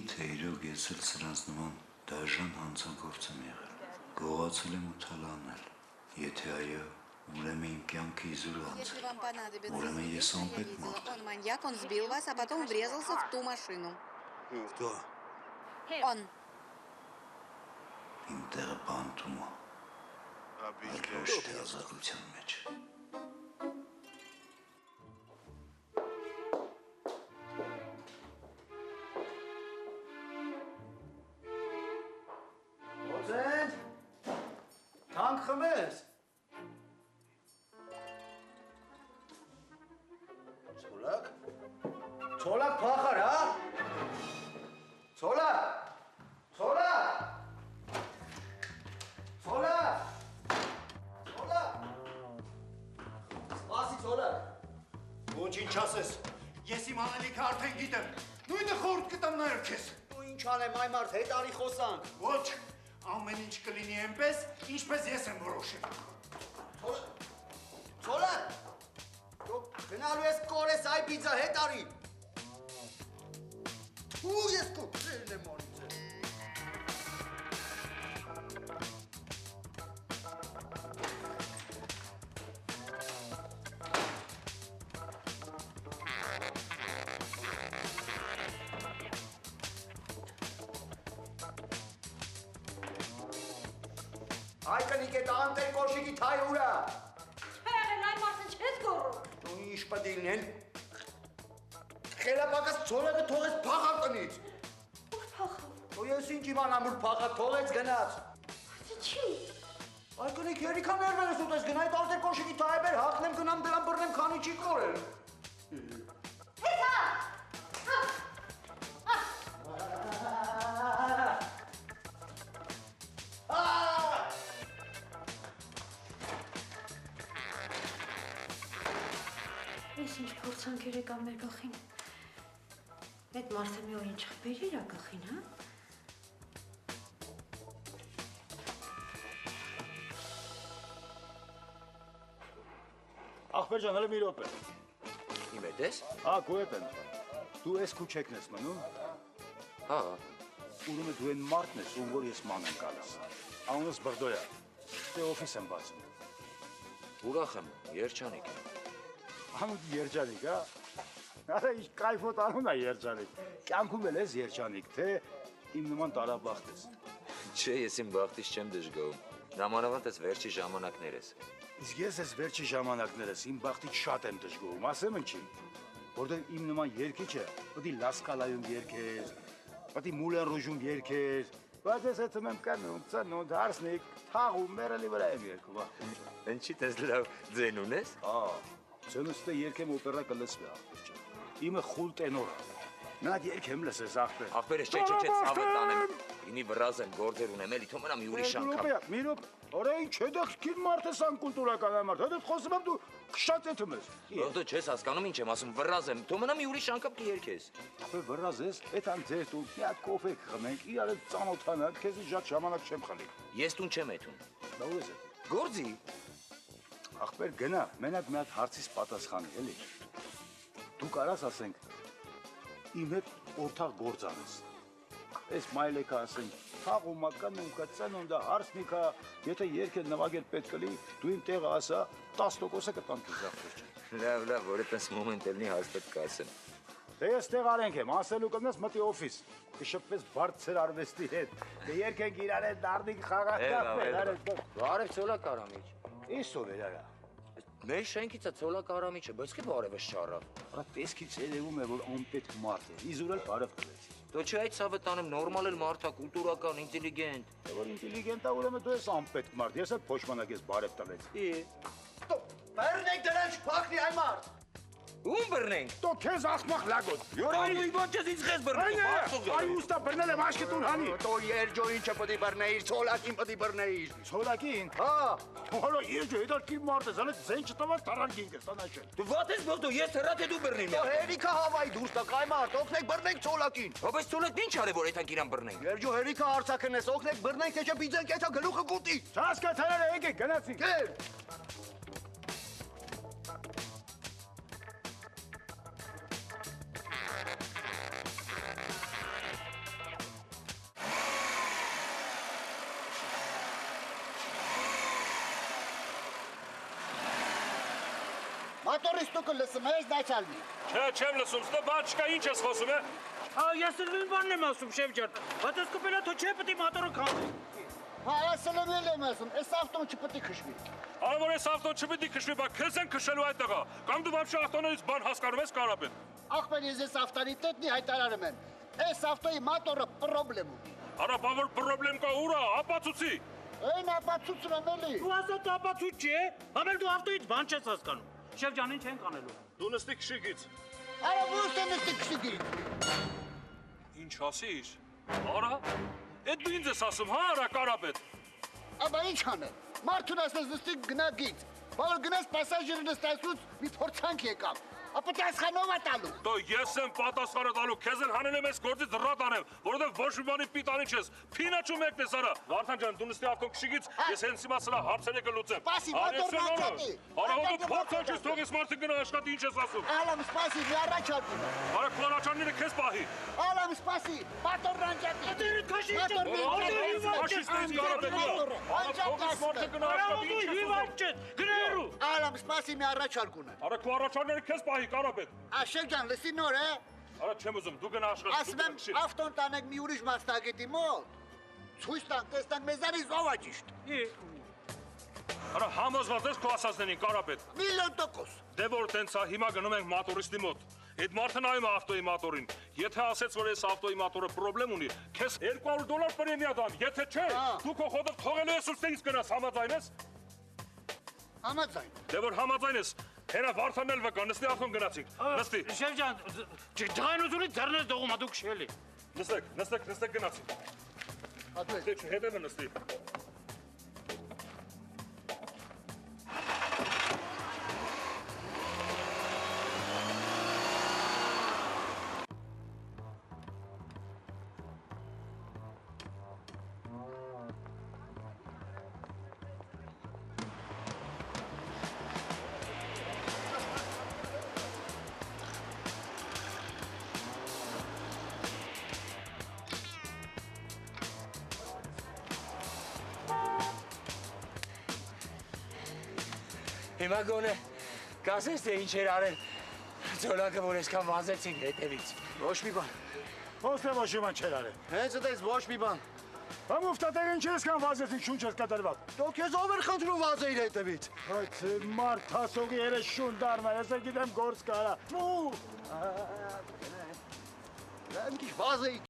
Միթե իրոք ես էլ սրանց նման դաժան հանցանքով եմ եղել, գողացել եմ ու թալանել, եթե այո, ուրեմն իմ կյանքը իզուր անցել, ուրեմն ես անպետ մարդ եմ։ Он маньяк, он сбил вас, а потом врезался в ту машину. Кто? Он. Իմ տեղը բանտում է, այլ ոչ թե ազատության մեջ։ Ոցեն, թանք խմես։ Ցոլակ, ցոլակ փախար, հա։ Ցոլակ, ցոլակ, ցոլակ, ցոլակ, սպասի ցոլակ։ Ոչինչ չասես, Ես իմ անելիքը արդեն գիտեմ, նույնը խորհուրդ կտամ նաև քեզ։ Ու ինչ անեմ այ մարդ, հետ արի խոսանք։ Ոչ, ամեն ինչ կլինի այնպես, ինչպես ես եմ որոշել։ Ցոլակ, դու գնալու ես կորես այ պիցա, հետ արի։ Ու ես քո ծերն եմ անի ձեր։ Այ կնիկ է տանտեն կոշիկի թայ ուրա։ Եղել այ մարդը չես գորում։ Դու ինչ պդիլն են։ Խելապակս ցոլակը թողեց փախավ տնից։ Ուր փախավ։ Ու ես ինչ իմանամ ուր փախավ, թողեց գնաց։ Չի։ Այ կնիկ երիքա ներվել ես ուտես գնայի տանտեն կոշիկի թայ բեր, հագնեմ գնամ դրան բռնեմ քանի չի կորել։ Հեսա։ Ես ինչ փորձանքեր եկավ մեր գլխին։ Այդ մարդը մի օր ինչ խփեր իր գլխին, հա։ Ախպեր ջան, հələ մի րոպե։ Իմ հետ ես։ Հա, քո հետ եմ։ Դու ես քուչեկն ես մնում։ Հա։ Ուրեմն դու այն մարդն ես, ում որ ես ման եմ գալիս։ Անունս Բղդոյա։ Դե օֆիս եմ բացում։ Ուրախ եմ, երջանիկ եմ։ Անունդ երջանիկ, հա։ Արա ինչ կայֆոտ անուն է երջանիկ։ Կյանքում էլ ես երջանիկ, թե իմ նման տարաբախտ ես։ Չէ, ես իմ բախտից չեմ դժգոհում։ Նամանավանդ ես վերջի ժամանակներս։ Իսկ ես ես վերջի ժամանակներս իմ բախտից շատ եմ դժգոհում, ասեմ ինչի։ Որտեղ իմ նման երգիչը պետք է լասկալայում երգեր, պետք է մուլեն ռուժում երգեր, բայց ես հետում եմ կանում, ծնունդ, հարսնիկ, թաղում, մերելի վրա եմ երգում, Ինչի տես լավ ձեն ունես։ Ձենուստը երգեմ օպերա կլսվի, ախպեր ջան։ Իմը խուլ տենոր է։ Նա երգեմ լսես, ախպեր։ Ախպերս չէ, ցավը տանեմ։ Ինի վրազ եմ, գործեր ունեմ, էլի թող մնամ մի ուրիշ անգամ։ Մի րոպե, օրա ինչ հետք քին մարդ ես անկուլտուրական մարդ, հետդ խոսում եմ դու շատ եթում ես։ Դու չես հասկանում ինչ եմ ասում, վրազ եմ, թող մնամ մի ուրիշ անգամ կերքես։ Ախպեր վրազ ես, այդ ան ձեր տուն, մի հատ կոֆե կխմենք, իրար հետ ծանոթանանք, քեզ շատ ժամանակ չեմ խլի։ Ես տուն չեմ եթում։ Դա ու ես է։ Գործի։ Ախպեր գնա, մենակ մի հատ հարցից պատասխանի, էլի։ Դու կարաս ասենք իմ հետ օրթաղ գործ անես։ Այս մայլեկը ասենք, թաղում ականում կա, ծնունդա, հարսնիկա, եթե երգ նվագել պետք կլի, դու իմ տեղը ասա, 10%-ը կտամ քեզ ախպեր ջան։ Լավ, որ այդպես մոմենտ ելնի հաշ պետք է ասեմ։ Դե ես տեղ արենք եմ, ասելու կնես մտի օֆիս, կշփվես բարձր արվեստի հետ, դե երգ ենք իրար հետ դարդիկ խաղաղ Բարև ցոլակ Արամիչ։ Իսո վերարա։ Մեր շենքից է ցոլակ Արամիչը, բայց կե բարևս չառավ։ Արա տեսքից երևում է, որ անպետք մարդ է, իզուր էլ բարև տվեց։ Դու չի այդ ցավը տանեմ, նորմալ էլ մարդ է, կուլտուրական, ինտելիգենտ։ Որ ինտելիգենտ է, ուրեմն դու ես անպետք մարդ, ես էլ փոշմանակ ես բարև տվեց։ Բեռնեք դրան չփախնի այ մարդ։ Ում բռնենք։ Դու քեզ ախմախ լագոտ։ Յորայինի ոչես ինձ քեզ բռնենք։ Այ ուստա բռնել եմ աշկետուն հանի։ Դու երջո ինչը պետք է բռնեիր, ցոլակին պետք է բռնեիր։ Ցոլակին։ Հա։ Հոլո երջո հետար կի մարդ ես, հələ ձեն չտված տարարգին կստանաչել։ Դու ո՞տ ես բողդու, ես հրա թե դու բռնին։ Դու հերիքա հավայի դուրս տակ այ մարդ, օգնեք բռնենք ցոլակին։ Բայց ցոլակն ինչ արի որ այդանք իրան բռնենք։ Երջո հերիքա հարցակնես, օգնեք բռնենք, թե չէ բիձենք էթա գլուխը կուտի։ Չասկա թարերը եկեք գնացինք։ Գեր։ Մատորից դուք լսում ես, դայցալնի։ Չէ, չեմ լսում, ստե բան չկա, ինչ ես խոսում, է։ Ես նույն բանն եմ ասում, շեֆ ջան։ Բայց ես կոպելա թո չէ պետք է մոտորը քանդի։ Հա, ասել եմ ասում, այս ավտոն չպետք է քշվի։ Այ որ այս ավտոն չպետք է քշվի, բա քեզ են քշելու այդտեղը։ Կամ դու вообще ավտոներից բան հասկանում ես, Կարապետ։ Ախպեր ես այս ավտորիտետնի հայտարարում եմ։ Այս ավտոյի մոտորը պրոբլեմ ունի։ Արա բա որ պրոբլեմ կա, ուրա, ապացուցի։ Այն ապացուցում եմ էլի։ Դու ասած ապացույց չէ, համել դու ավտոից բան չես հասկանում։ Շեֆ ջան, ինչ ենք անելու։ Դու նստի քշիկից։ Արա ո՞ւր է նստի քշիկի։ Ինչ ասիր։ Արա, այդ դու ինձ ես ասում, հա, արա Կարապետ։ Աբա ինչ անեմ։ Մարդուն ասես նստի գնագից։ Բա որ գնաս պասաժիրը նստացուց մի փորձանք եկավ։ Ապա դասխանով է տալու։ Դո ես եմ պատասխանը տալու, քեզ էլ հանել եմ այս գործից ռատ անեմ, որովհետև ոչ մի բանի պիտանի չես։ Փինաչու մեկն ես արա։ Վարդան ջան, դու նստի ավտոն քշիկից, ես հենց հիմա սրա հարցերը կլուծեմ։ Սպասի, մոտորն աճատի։ Արա հոդու փորձանք ես թողես մարդը գնա աշխատի, ինչ ես ասում։ Ալամ սպասի, մի առաջարկում եմ։ Արա քվարաչանները քեզ պահի։ Ալամ սպասի, մոտորն աճատի։ Դե քաշի Գներու։ Ալամ սպասի, մի առաջարկում եմ։ Արա քվարաչանները քեզ պահի, Կարապետ։ Աշել ջան, լսի նոր է։ Արա չեմ ուզում, դու գնա աշխատի, Ասում եմ, ավտոն տանեք մի ուրիշ մասնագետի մոտ։ Ցույց տանք, տեսնանք մեզանից ով է ճիշտ։ Արա համոզված ես քո ասածներին, Կարապետ։ %100%։ Դե որ տենց է, հիմա գնում ենք մատորիստի մոտ։ Այդ մարդը նայում է ավտոյի մատորին։ Եթե ասեց, որ այս ավտոյի մատորը պրոբլեմ ունի, քեզ $200 պրեմիա դամ։ Եթե չէ, դու քո խոդը թողելու ես ու ստեից գնաս, համաձայն ես։ Համաձայն։ Դե որ համաձայն ես, հենա Վարդանն էլ վկա, նստի ավտոն գնացինք։ Նստի։ Շեֆ ջան, ջղայնությունից ձեռնես դողում, դուք շելի։ Նստեք գնացինք։ Հատուես։ Դե հետևը նստի։ Հիմա գոնե կասես թե ինչ էր արել ձոլակը, որ այսքան վազեցին հետևից։ Ոչ մի բան։ Ոնց է ոչ մի բան չեր արել։ Հենց այդպես ոչ մի բան։ Համ ուֆտատերը ինչ այսքան վազեցին, շունչ ես կտրված։ Դու քեզ ով էր խնդրում վազեիր հետևից։ Այդ մարդ հասողի երես շուն դառնա, ես էլ գիտեմ գործ կարա։ Մի քիչ վազեի